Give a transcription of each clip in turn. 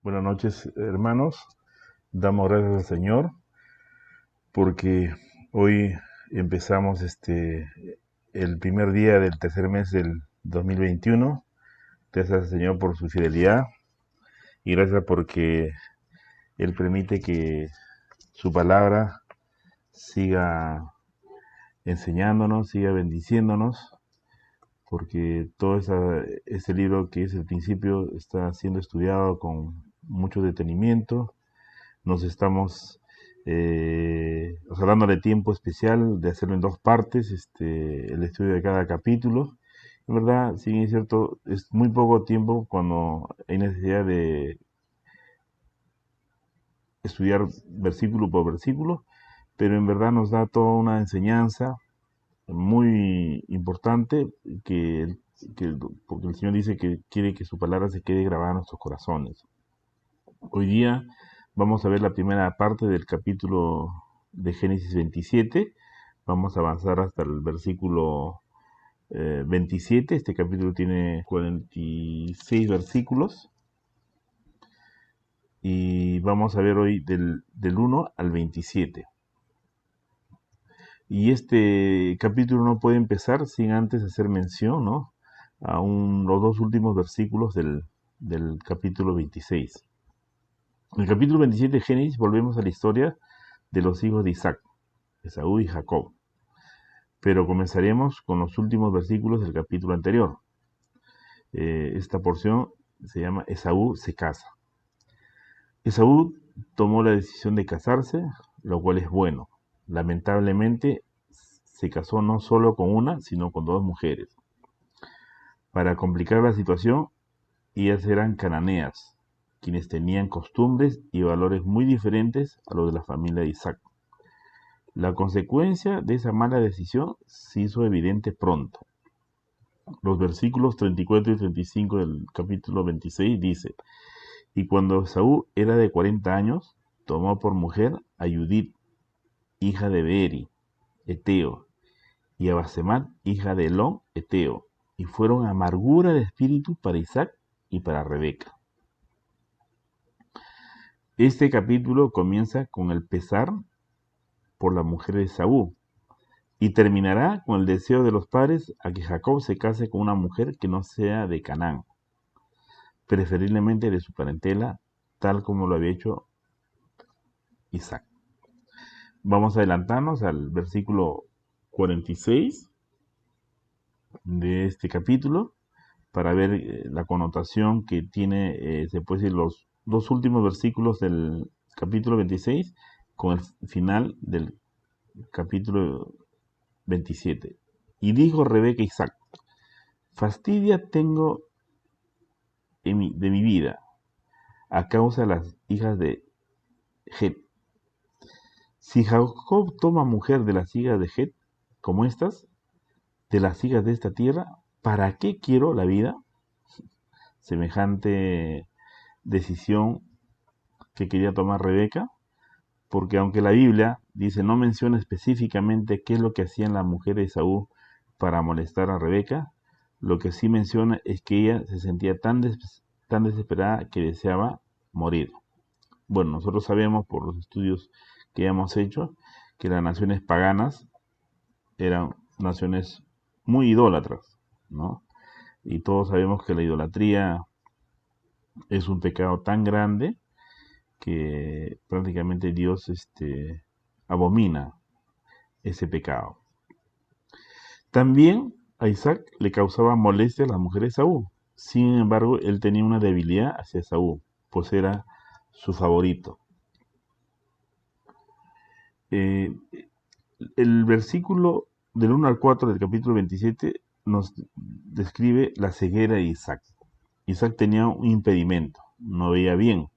Buenas noches, hermanos. Damos gracias al Señor porque hoy empezamos el primer día del tercer mes del 2021. Gracias al Señor por su fidelidad y gracias porque Él permite que su palabra siga enseñándonos, siga bendiciéndonos, porque todo ese libro que es el principio está siendo estudiado con mucho detenimiento. Nos estamos dándole tiempo especial de hacerlo en dos partes, el estudio de cada capítulo. En verdad, si bien es cierto, es muy poco tiempo cuando hay necesidad de estudiar versículo por versículo, pero en verdad nos da toda una enseñanza muy importante que, porque el Señor dice que quiere que su palabra se quede grabada en nuestros corazones. Hoy día vamos a ver la primera parte del capítulo de Génesis 27. Vamos a avanzar hasta el versículo 27. Este capítulo tiene 46 versículos y vamos a ver hoy del 1 al 27. Y este capítulo no puede empezar sin antes hacer mención, ¿no?, a los dos últimos versículos del capítulo 26. En el capítulo 27 de Génesis volvemos a la historia de los hijos de Isaac, Esaú y Jacob. Pero comenzaremos con los últimos versículos del capítulo anterior. Esta porción se llama Esaú se casa. Esaú tomó la decisión de casarse, lo cual es bueno. Lamentablemente se casó no solo con una, sino con dos mujeres. Para complicar la situación, ellas eran cananeas, quienes tenían costumbres y valores muy diferentes a los de la familia de Isaac. La consecuencia de esa mala decisión se hizo evidente pronto. Los versículos 34 y 35 del capítulo 26 dice: Y cuando Esaú era de 40 años, tomó por mujer a Judith, hija de Beeri, Eteo, y a Basemat, hija de Elón, Eteo, y fueron amargura de espíritu para Isaac y para Rebeca. Este capítulo comienza con el pesar por la mujer de Esaú, y terminará con el deseo de los padres a que Jacob se case con una mujer que no sea de Canaán, preferiblemente de su parentela, tal como lo había hecho Isaac. Vamos a adelantarnos al versículo 46 de este capítulo para ver la connotación que tiene, se puede decir, los dos últimos versículos del capítulo 26 con el final del capítulo 27. Y dijo Rebeca a Isaac: fastidia tengo de mi vida a causa de las hijas de Het. Si Jacob toma mujer de las hijas de Het, como estas, de las hijas de esta tierra, ¿para qué quiero la vida? Semejante decisión que quería tomar Rebeca, porque aunque la Biblia dice, no menciona específicamente qué es lo que hacían las mujeres de Esaú para molestar a Rebeca, lo que sí menciona es que ella se sentía tan desesperada que deseaba morir. Bueno, nosotros sabemos por los estudios que hemos hecho que las naciones paganas eran naciones muy idólatras, ¿no? Y todos sabemos que la idolatría es un pecado tan grande que prácticamente Dios abomina ese pecado. También a Isaac le causaba molestia a las mujeres de Esaú. Sin embargo, él tenía una debilidad hacia Esaú, pues era su favorito. Eh, el versículo del 1 al 4 del capítulo 27 nos describe la ceguera de Isaac. Isaac tenía un impedimento, no veía bien.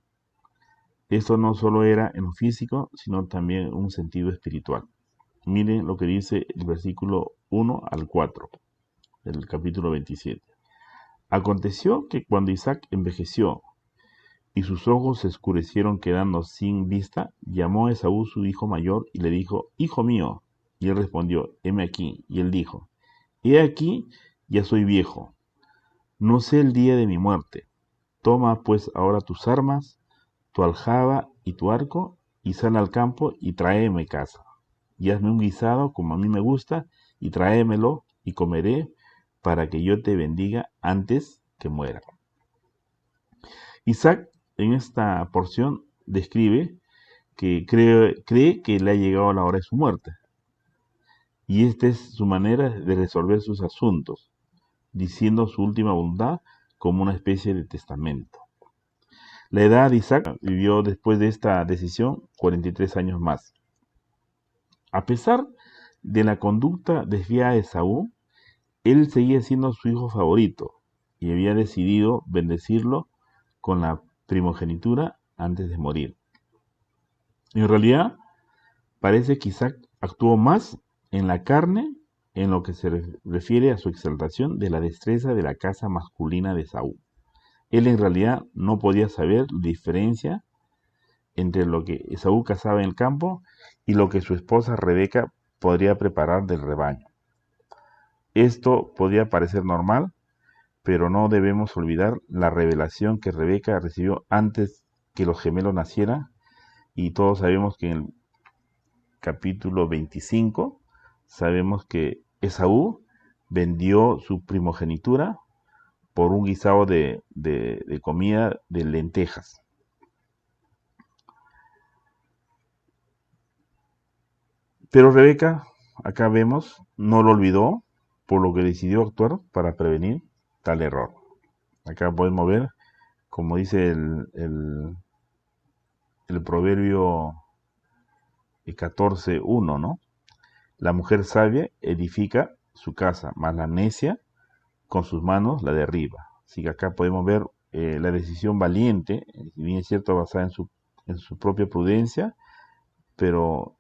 Esto no solo era en lo físico, sino también un sentido espiritual. Miren lo que dice el versículo 1 al 4 del capítulo 27. Aconteció que cuando Isaac envejeció y sus ojos se oscurecieron quedando sin vista, llamó a Esaú su hijo mayor y le dijo: hijo mío. Y él respondió: heme aquí. Y él dijo: he aquí, ya soy viejo, no sé el día de mi muerte. Toma pues ahora tus armas, tu aljaba y tu arco, y sal al campo y tráeme casa. Y hazme un guisado como a mí me gusta, y tráemelo, y comeré, para que yo te bendiga antes que muera. Isaac en esta porción describe que cree que le ha llegado la hora de su muerte. Y esta es su manera de resolver sus asuntos, diciendo su última voluntad como una especie de testamento. La edad de Isaac vivió después de esta decisión 43 años más. A pesar de la conducta desviada de Esaú, él seguía siendo su hijo favorito y había decidido bendecirlo con la primogenitura antes de morir. En realidad, parece que Isaac actuó más en la carne en lo que se refiere a su exaltación de la destreza de la casa masculina de Esaú. Él en realidad no podía saber la diferencia entre lo que Esaú cazaba en el campo y lo que su esposa Rebeca podría preparar del rebaño. Esto podía parecer normal, pero no debemos olvidar la revelación que Rebeca recibió antes que los gemelos nacieran, y todos sabemos que en el capítulo 25 sabemos que Esaú vendió su primogenitura por un guisado de comida de lentejas. Pero Rebeca, acá vemos, no lo olvidó, por lo que decidió actuar para prevenir tal error. Acá podemos ver, como dice el proverbio 14:1, ¿no? La mujer sabia edifica su casa, mas la necia con sus manos la derriba. Así que acá podemos ver la decisión valiente, si bien es cierto basada en su propia prudencia, pero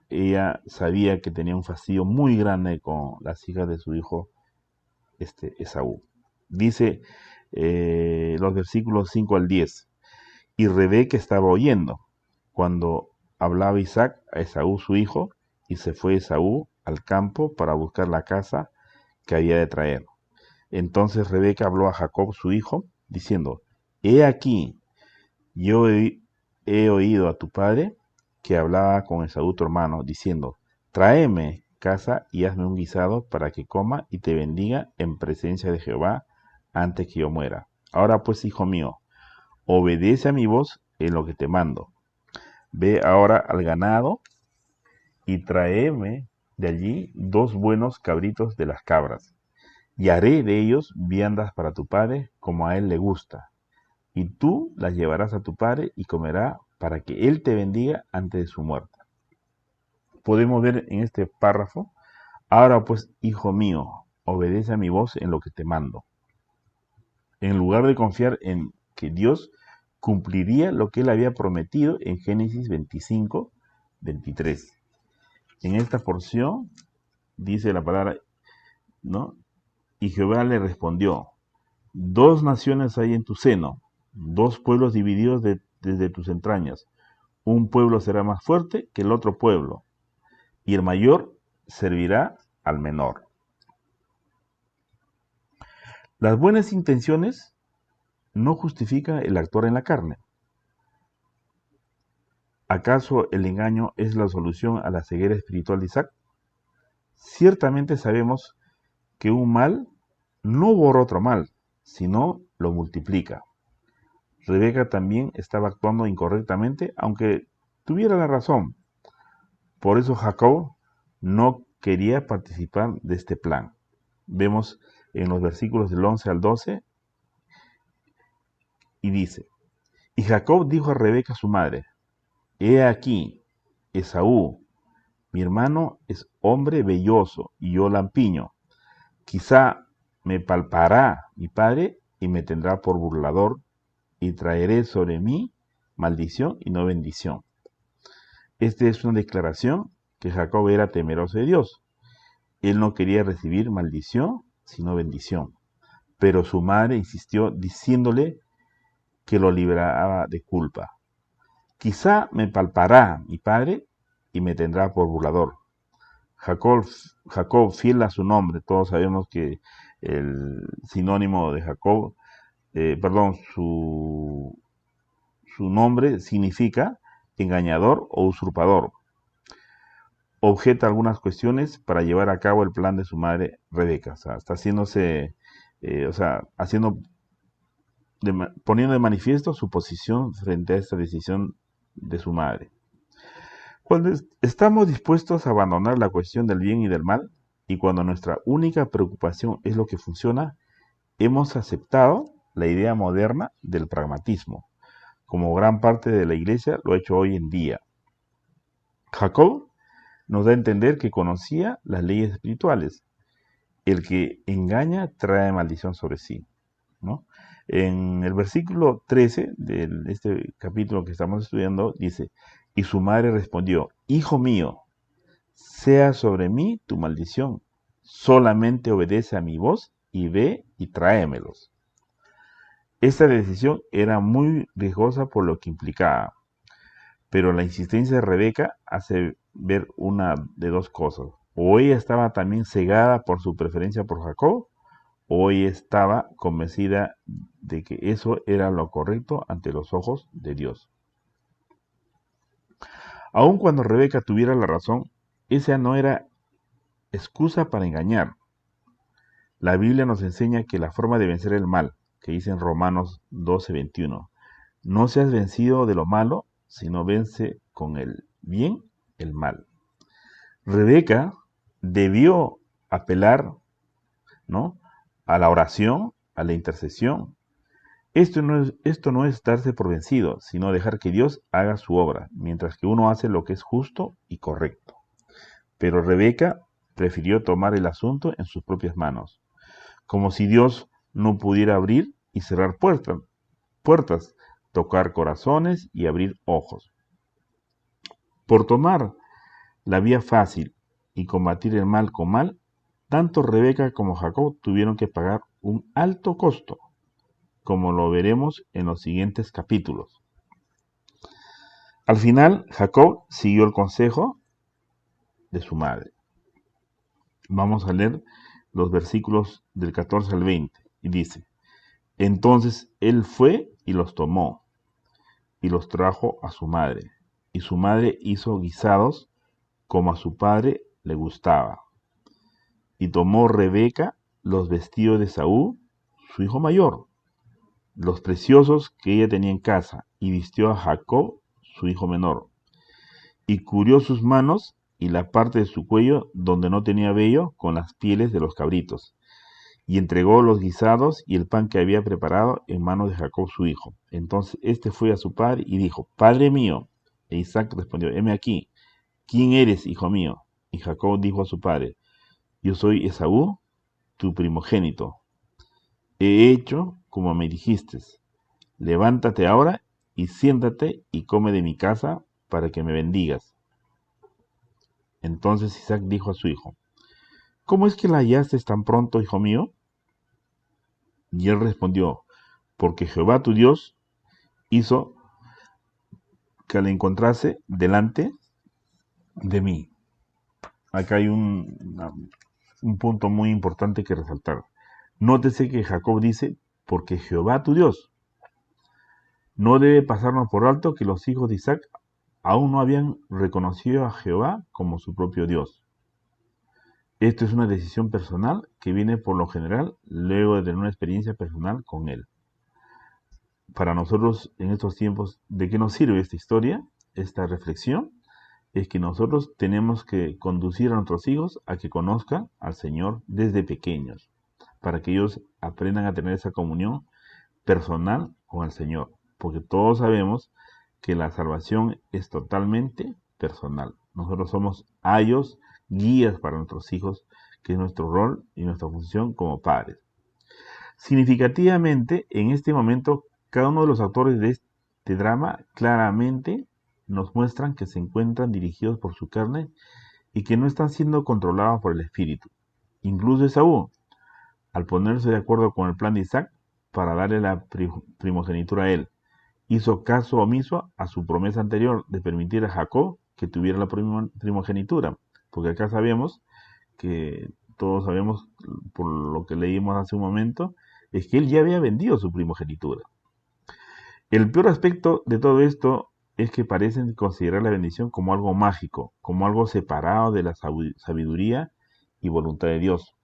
ella sabía que tenía un fastidio muy grande con las hijas de su hijo Esaú. Dice los versículos 5 al 10, y Rebeca estaba oyendo cuando hablaba Isaac a Esaú su hijo, y se fue Esaú al campo para buscar la casa que había de traer. Entonces Rebeca habló a Jacob su hijo, diciendo, he aquí, yo he oído a tu padre que hablaba con Esaú tu hermano, diciendo, tráeme casa y hazme un guisado para que coma y te bendiga en presencia de Jehová antes que yo muera. Ahora pues, hijo mío, obedece a mi voz en lo que te mando. Ve ahora al ganado y tráeme de allí 2 buenos cabritos de las cabras, y haré de ellos viandas para tu padre como a él le gusta, y tú las llevarás a tu padre y comerá para que él te bendiga antes de su muerte. Podemos ver en este párrafo, ahora pues, hijo mío, obedece a mi voz en lo que te mando. En lugar de confiar en que Dios cumpliría lo que él había prometido en Génesis 25:23. En esta porción dice la palabra, ¿no? Y Jehová le respondió, 2 naciones hay en tu seno, 2 pueblos divididos desde tus entrañas. Un pueblo será más fuerte que el otro pueblo, y el mayor servirá al menor. Las buenas intenciones no justifican el actuar en la carne. ¿Acaso el engaño es la solución a la ceguera espiritual de Isaac? Ciertamente sabemos que un mal no borra otro mal, sino lo multiplica. Rebeca también estaba actuando incorrectamente, aunque tuviera la razón. Por eso Jacob no quería participar de este plan. Vemos en los versículos del 11 al 12, y dice, y Jacob dijo a Rebeca su madre, he aquí, Esaú, mi hermano, es hombre velloso y yo lampiño. Quizá me palpará mi padre y me tendrá por burlador, y traeré sobre mí maldición y no bendición. Esta es una declaración que Jacob era temeroso de Dios. Él no quería recibir maldición, sino bendición. Pero su madre insistió diciéndole que lo libraba de culpa. Quizá me palpará mi padre y me tendrá por burlador. Jacob, fiel a su nombre, todos sabemos que el sinónimo de Jacob perdón, su nombre significa engañador o usurpador. Objeta algunas cuestiones para llevar a cabo el plan de su madre Rebeca. O sea, está haciéndose, o sea, poniendo de manifiesto su posición frente a esta decisión de su madre. Cuando estamos dispuestos a abandonar la cuestión del bien y del mal, y cuando nuestra única preocupación es lo que funciona, hemos aceptado la idea moderna del pragmatismo, como gran parte de la iglesia lo ha hecho hoy en día. Jacob nos da a entender que conocía las leyes espirituales. El que engaña trae maldición sobre sí, ¿no? En el versículo 13 de este capítulo que estamos estudiando dice, y su madre respondió, hijo mío, sea sobre mí tu maldición, solamente obedece a mi voz y ve y tráemelos. Esta decisión era muy riesgosa por lo que implicaba, pero la insistencia de Rebeca hace ver una de dos cosas. O ella estaba también cegada por su preferencia por Jacob, o ella estaba convencida de que eso era lo correcto ante los ojos de Dios. Aun cuando Rebeca tuviera la razón, esa no era excusa para engañar. La Biblia nos enseña que la forma de vencer el mal, que dice en Romanos 12:21, no seas vencido de lo malo, sino vence con el bien el mal. Rebeca debió apelar, ¿no?, a la oración, a la intercesión. Esto no es darse por vencido, sino dejar que Dios haga su obra, mientras que uno hace lo que es justo y correcto. Pero Rebeca prefirió tomar el asunto en sus propias manos, como si Dios no pudiera abrir y cerrar puertas, tocar corazones y abrir ojos. Por tomar la vía fácil y combatir el mal con mal, tanto Rebeca como Jacob tuvieron que pagar un alto costo, como lo veremos en los siguientes capítulos. Al final, Jacob siguió el consejo de su madre. Vamos a leer los versículos del 14 al 20, y dice, entonces él fue y los tomó, y los trajo a su madre, y su madre hizo guisados como a su padre le gustaba. Y tomó Rebeca los vestidos de Saúl, su hijo mayor, los preciosos que ella tenía en casa, y vistió a Jacob, su hijo menor, y cubrió sus manos y la parte de su cuello donde no tenía vello con las pieles de los cabritos, y entregó los guisados y el pan que había preparado en manos de Jacob su hijo. Entonces éste fue a su padre y dijo, Padre mío. E Isaac respondió, heme aquí. ¿Quién eres, hijo mío? Y Jacob dijo a su padre, yo soy Esaú, tu primogénito. He hecho como me dijiste. Levántate ahora y siéntate y come de mi casa para que me bendigas. Entonces Isaac dijo a su hijo, ¿cómo es que la hallaste tan pronto, hijo mío? Y él respondió, porque Jehová tu Dios hizo que la encontrase delante de mí. Acá hay un punto muy importante que resaltar. Nótese que Jacob dice, porque Jehová tu Dios. No debe pasarnos por alto que los hijos de Isaac aún no habían reconocido a Jehová como su propio Dios. Esto es una decisión personal que viene por lo general luego de tener una experiencia personal con Él. Para nosotros en estos tiempos, ¿de qué nos sirve esta historia, esta reflexión? Es que nosotros tenemos que conducir a nuestros hijos a que conozcan al Señor desde pequeños, para que ellos aprendan a tener esa comunión personal con el Señor, porque todos sabemos que la salvación es totalmente personal. Nosotros somos ayos, guías para nuestros hijos, que es nuestro rol y nuestra función como padres. Significativamente, en este momento, cada uno de los actores de este drama claramente nos muestran que se encuentran dirigidos por su carne y que no están siendo controlados por el Espíritu. Incluso Esaú, al ponerse de acuerdo con el plan de Isaac para darle la primogenitura a él, hizo caso omiso a su promesa anterior de permitir a Jacob que tuviera la primogenitura, porque acá sabemos que todos sabemos, por lo que leímos hace un momento, es que él ya había vendido su primogenitura. El peor aspecto de todo esto es que parecen considerar la bendición como algo mágico, como algo separado de la sabiduría y voluntad de Dios.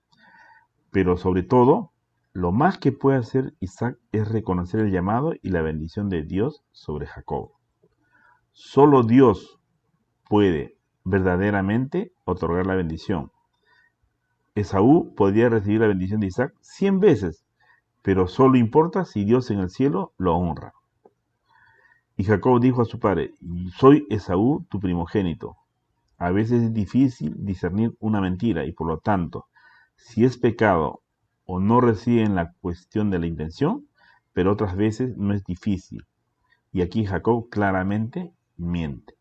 Pero sobre todo, lo más que puede hacer Isaac es reconocer el llamado y la bendición de Dios sobre Jacob. Solo Dios puede verdaderamente otorgar la bendición. Esaú podría recibir la bendición de Isaac 100 veces, pero solo importa si Dios en el cielo lo honra. Y Jacob dijo a su padre: soy Esaú, tu primogénito. A veces es difícil discernir una mentira y por lo tanto, si es pecado o no reside en la cuestión de la intención, pero otras veces no es difícil. Y aquí Jacob claramente miente.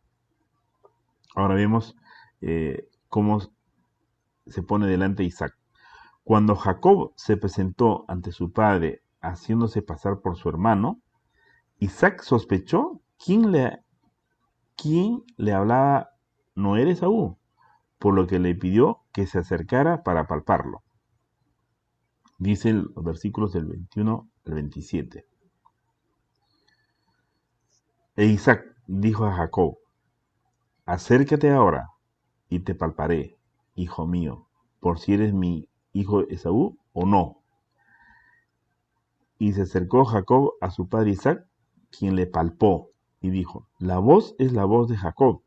Ahora vemos cómo se pone delante Isaac. Cuando Jacob se presentó ante su padre haciéndose pasar por su hermano, Isaac sospechó quién le hablaba no era Esaú, por lo que le pidió que se acercara para palparlo. Dice los versículos del 21 al 27. E Isaac dijo a Jacob: acércate ahora y te palparé, hijo mío, por si eres mi hijo Esaú o no. Y se acercó Jacob a su padre Isaac, quien le palpó, y dijo: la voz es la voz de Jacob,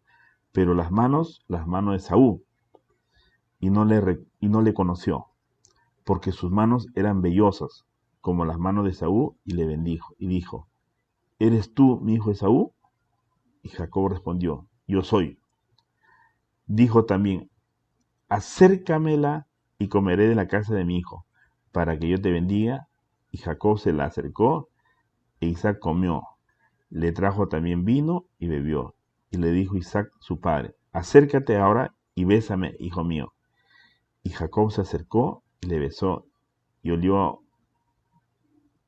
pero las manos de Esaú. Y no le conoció, porque sus manos eran vellosas, como las manos de Esaú, y le bendijo, y dijo: ¿eres tú mi hijo Esaú? Y Jacob respondió: yo soy. Dijo también: acércamela y comeré de la casa de mi hijo, para que yo te bendiga. Y Jacob se la acercó, e Isaac comió. Le trajo también vino y bebió. Y le dijo Isaac su padre: acércate ahora y bésame, hijo mío. Y Jacob se acercó y le besó, y olió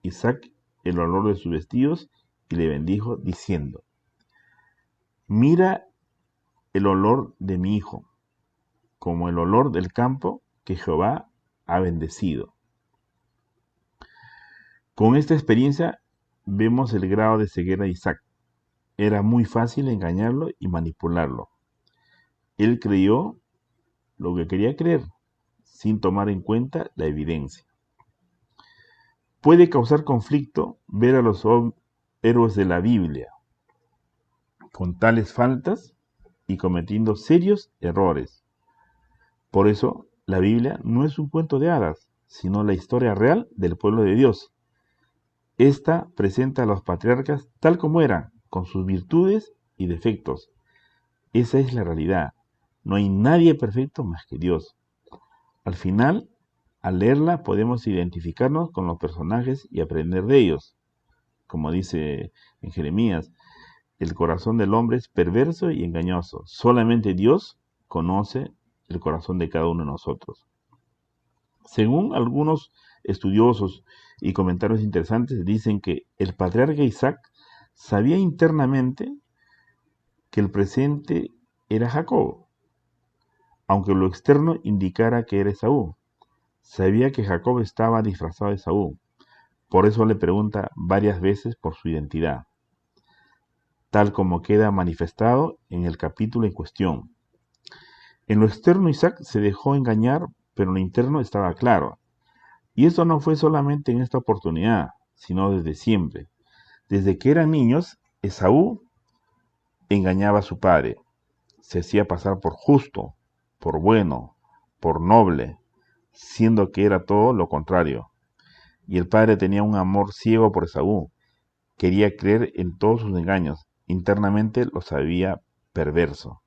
Isaac el olor de sus vestidos, y le bendijo, diciendo: mira el olor de mi hijo, como el olor del campo que Jehová ha bendecido. Con esta experiencia vemos el grado de ceguera de Isaac. Era muy fácil engañarlo y manipularlo. Él creyó lo que quería creer, sin tomar en cuenta la evidencia. Puede causar conflicto ver a los héroes de la Biblia con tales faltas y cometiendo serios errores. Por eso, la Biblia no es un cuento de hadas, sino la historia real del pueblo de Dios. Esta presenta a los patriarcas tal como eran, con sus virtudes y defectos. Esa es la realidad. No hay nadie perfecto más que Dios. Al final, al leerla podemos identificarnos con los personajes y aprender de ellos. Como dice en Jeremías: el corazón del hombre es perverso y engañoso. Solamente Dios conoce el corazón de cada uno de nosotros. Según algunos estudiosos y comentarios interesantes, dicen que el patriarca Isaac sabía internamente que el presente era Jacob, aunque lo externo indicara que era Esaú. Sabía que Jacob estaba disfrazado de Esaú. Por eso le pregunta varias veces por su identidad, tal como queda manifestado en el capítulo en cuestión. En lo externo Isaac se dejó engañar, pero en lo interno estaba claro. Y esto no fue solamente en esta oportunidad, sino desde siempre. Desde que eran niños, Esaú engañaba a su padre. Se hacía pasar por justo, por bueno, por noble, siendo que era todo lo contrario. Y el padre tenía un amor ciego por Esaú. Quería creer en todos sus engaños. Internamente lo sabía perverso,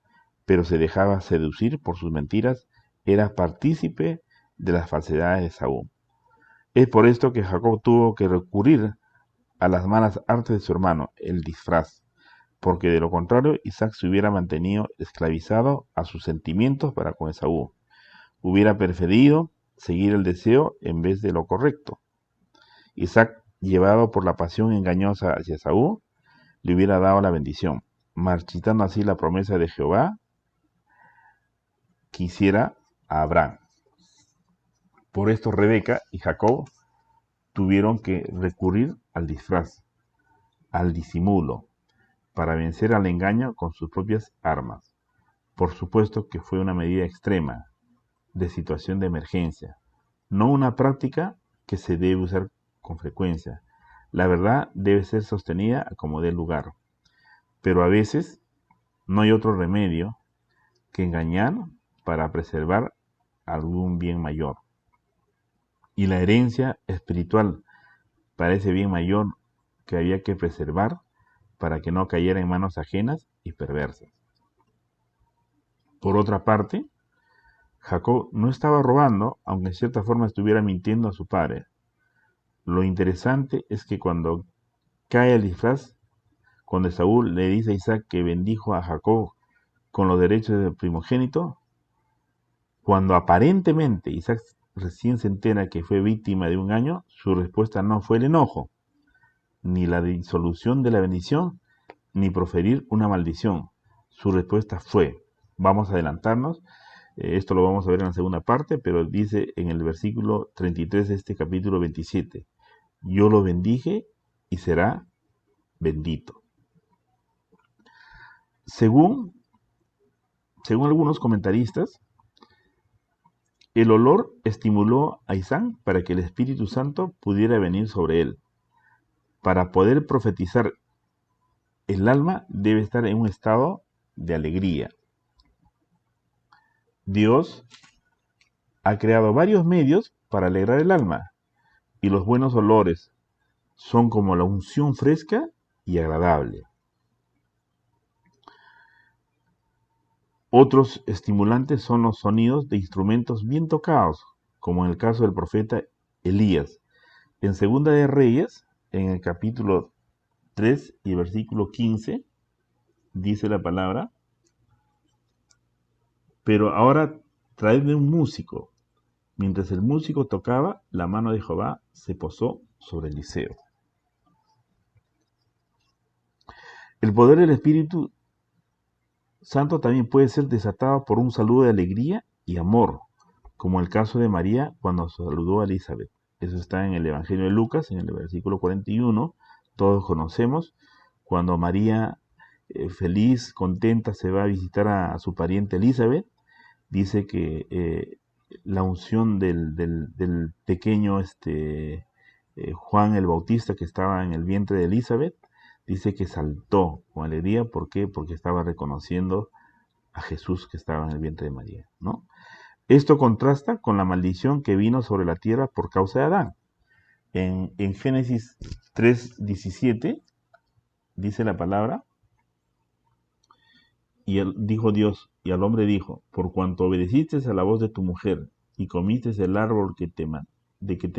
pero se dejaba seducir por sus mentiras. Era partícipe de las falsedades de Esaú. Es por esto que Jacob tuvo que recurrir a las malas artes de su hermano, el disfraz, porque de lo contrario Isaac se hubiera mantenido esclavizado a sus sentimientos para con Esaú. Hubiera preferido seguir el deseo en vez de lo correcto. Isaac, llevado por la pasión engañosa hacia Esaú, le hubiera dado la bendición, marchitando así la promesa de Jehová que hiciera a Abraham. Por esto Rebeca y Jacob tuvieron que recurrir al disfraz, al disimulo, para vencer al engaño con sus propias armas. Por supuesto que fue una medida extrema, de situación de emergencia, no una práctica que se debe usar con frecuencia. La verdad debe ser sostenida como dé lugar, pero a veces no hay otro remedio que engañar para preservar algún bien mayor. Y la herencia espiritual para ese bien mayor que había que preservar para que no cayera en manos ajenas y perversas. Por otra parte, Jacob no estaba robando, aunque en cierta forma estuviera mintiendo a su padre. Lo interesante es que cuando cae el disfraz, cuando Esaú le dice a Isaac que bendijo a Jacob con los derechos del primogénito, cuando aparentemente Isaac recién se entera que fue víctima de un engaño, su respuesta no fue el enojo, ni la disolución de la bendición, ni proferir una maldición. Su respuesta fue, vamos a adelantarnos, esto lo vamos a ver en la segunda parte, pero dice en el versículo 33 de este capítulo 27, yo lo bendije y será bendito. Según algunos comentaristas, el olor estimuló a Isaac para que el Espíritu Santo pudiera venir sobre él. Para poder profetizar, el alma debe estar en un estado de alegría. Dios ha creado varios medios para alegrar el alma, y los buenos olores son como la unción fresca y agradable. Otros estimulantes son los sonidos de instrumentos bien tocados, como en el caso del profeta Elías. En Segunda de Reyes, en el capítulo 3 y versículo 15, dice la palabra, pero ahora traedme un músico. Mientras el músico tocaba, la mano de Jehová se posó sobre Eliseo. El poder del Espíritu Santo también puede ser desatado por un saludo de alegría y amor, como el caso de María cuando saludó a Elizabeth. Eso está en el Evangelio de Lucas, en el versículo 41. Todos conocemos cuando María, feliz, contenta, se va a visitar a su pariente Elizabeth. Dice que la unción del pequeño Juan el Bautista que estaba en el vientre de Elizabeth, dice que saltó con alegría. ¿Por qué? Porque estaba reconociendo a Jesús que estaba en el vientre de María, ¿no? Esto contrasta con la maldición que vino sobre la tierra por causa de Adán. En Génesis 3:17 dice la palabra, dijo Dios, y al hombre dijo, por cuanto obedeciste a la voz de tu mujer y comiste del árbol que te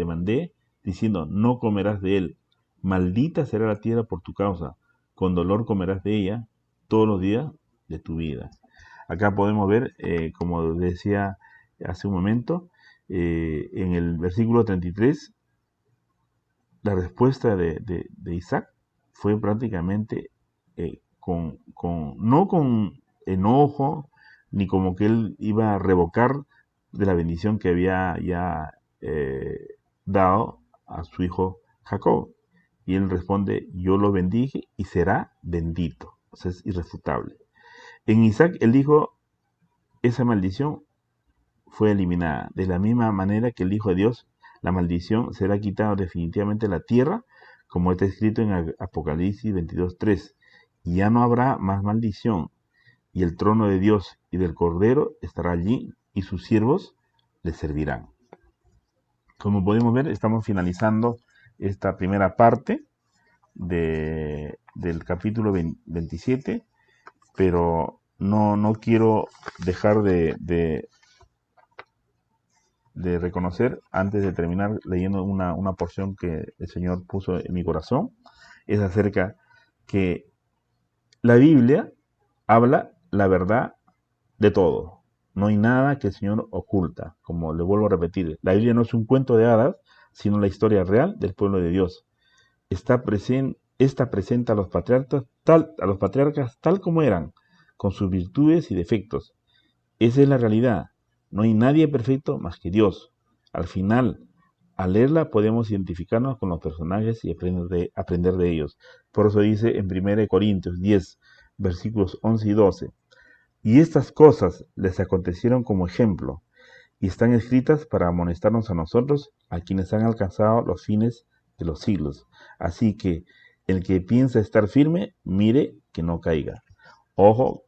mandé, diciendo, no comerás de él, maldita será la tierra por tu causa, con dolor comerás de ella todos los días de tu vida. Acá podemos ver, como decía hace un momento, en el versículo 33, la respuesta de Isaac fue prácticamente no con enojo, ni como que él iba a revocar de la bendición que había ya dado a su hijo Jacob. Y él responde, yo lo bendije y será bendito. O sea, es irrefutable. En Isaac, él dijo, esa maldición fue eliminada. De la misma manera que el Hijo de Dios, la maldición será quitada definitivamente de la tierra, como está escrito en Apocalipsis 22:3. Y ya no habrá más maldición, y el trono de Dios y del Cordero estará allí, y sus siervos le servirán. Como podemos ver, estamos finalizando esta primera parte del capítulo 27, pero no quiero dejar de reconocer, antes de terminar leyendo una porción que el Señor puso en mi corazón, es acerca que la Biblia habla la verdad de todo. No hay nada que el Señor oculta. Como le vuelvo a repetir, la Biblia no es un cuento de hadas, sino la historia real del pueblo de Dios. Esta presenta a los patriarcas tal como eran, con sus virtudes y defectos. Esa es la realidad. No hay nadie perfecto más que Dios. Al final, Al leerla podemos identificarnos con los personajes y aprender de ellos. Por eso dice en 1 Corintios 10, versículos 11 y 12, y estas cosas les acontecieron como ejemplo, y están escritas para amonestarnos a nosotros, a quienes han alcanzado los fines de los siglos. Así que el que piensa estar firme, mire que no caiga. Ojo,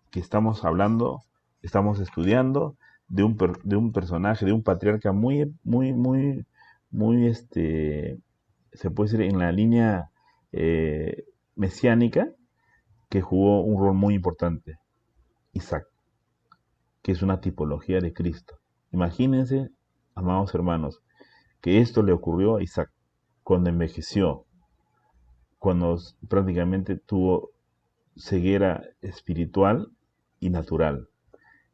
que estamos hablando, estamos estudiando de un personaje, de un patriarca muy, se puede decir en la línea mesiánica, que jugó un rol muy importante, Isaac, que es una tipología de Cristo. Imagínense, amados hermanos, que esto le ocurrió a Isaac cuando envejeció, cuando prácticamente tuvo ceguera espiritual y natural.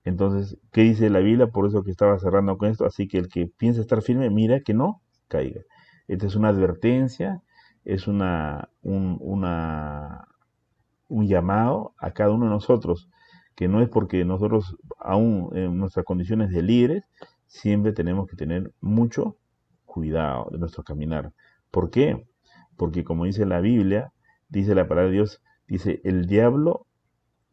Entonces, ¿qué dice la Biblia? Por eso que estaba cerrando con esto. Así que el que piensa estar firme, mira que no caiga. Esta es una advertencia, es un llamado a cada uno de nosotros, que no es porque nosotros, aún en nuestras condiciones de líderes, siempre tenemos que tener mucho cuidado de nuestro caminar. ¿Por qué? Porque como dice la Biblia, dice la palabra de Dios, dice, el diablo,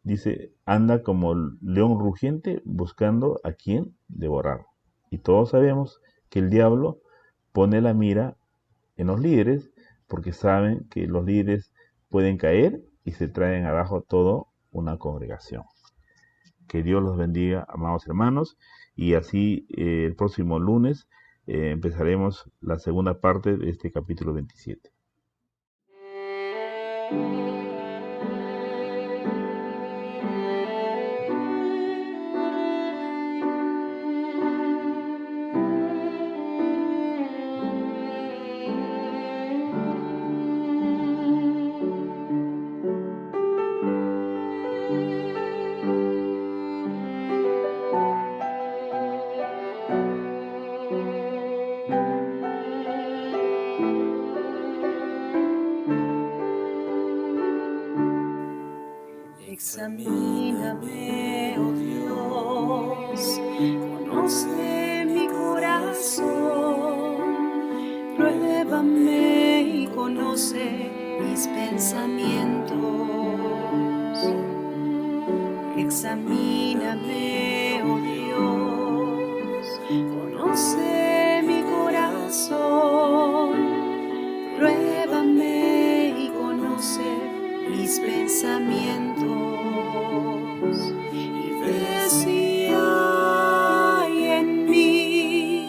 dice, anda como león rugiente buscando a quien devorar. Y todos sabemos que el diablo pone la mira en los líderes porque saben que los líderes pueden caer y se traen abajo toda una congregación. Que Dios los bendiga, amados hermanos, y así el próximo lunes empezaremos la segunda parte de este capítulo 27. Examíname, oh Dios, conoce mi corazón, pruébame y conoce mis pensamientos. Examíname, oh Dios, conoce mi corazón, pruébame y conoce mis pensamientos. Y ve si hay en mí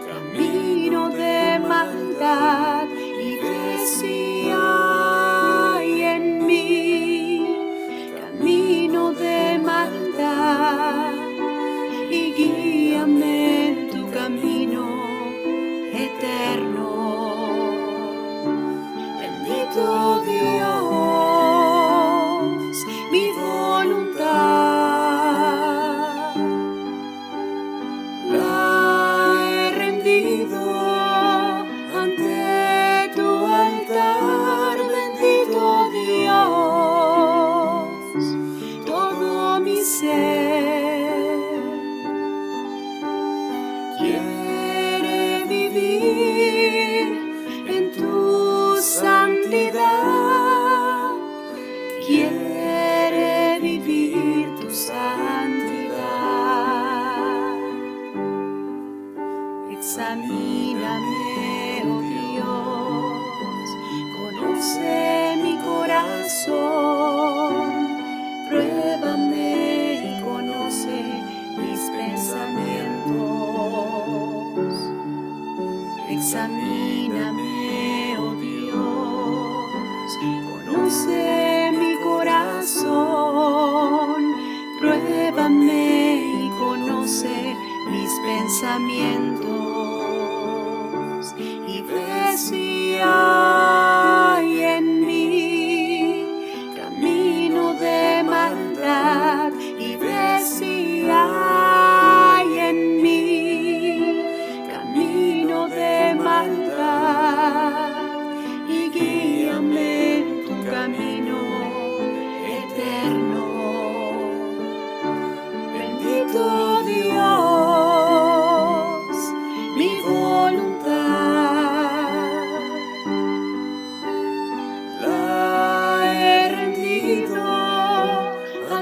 camino de maldad, y ve si hay en mí camino de maldad, y guíame en tu camino eterno. Bendito Dios, mi voluntad la he rendido ante tu altar. Bendito Dios, todo mi ser quiere vivir en tu santidad, quiere vivir tu santidad. Examíname, oh Dios, conoce mi corazón, pruébame y conoce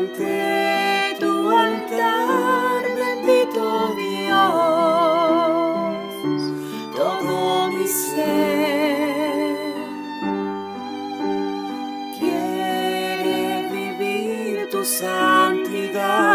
ante tu altar, bendito Dios, todo mi ser quiere vivir tu santidad.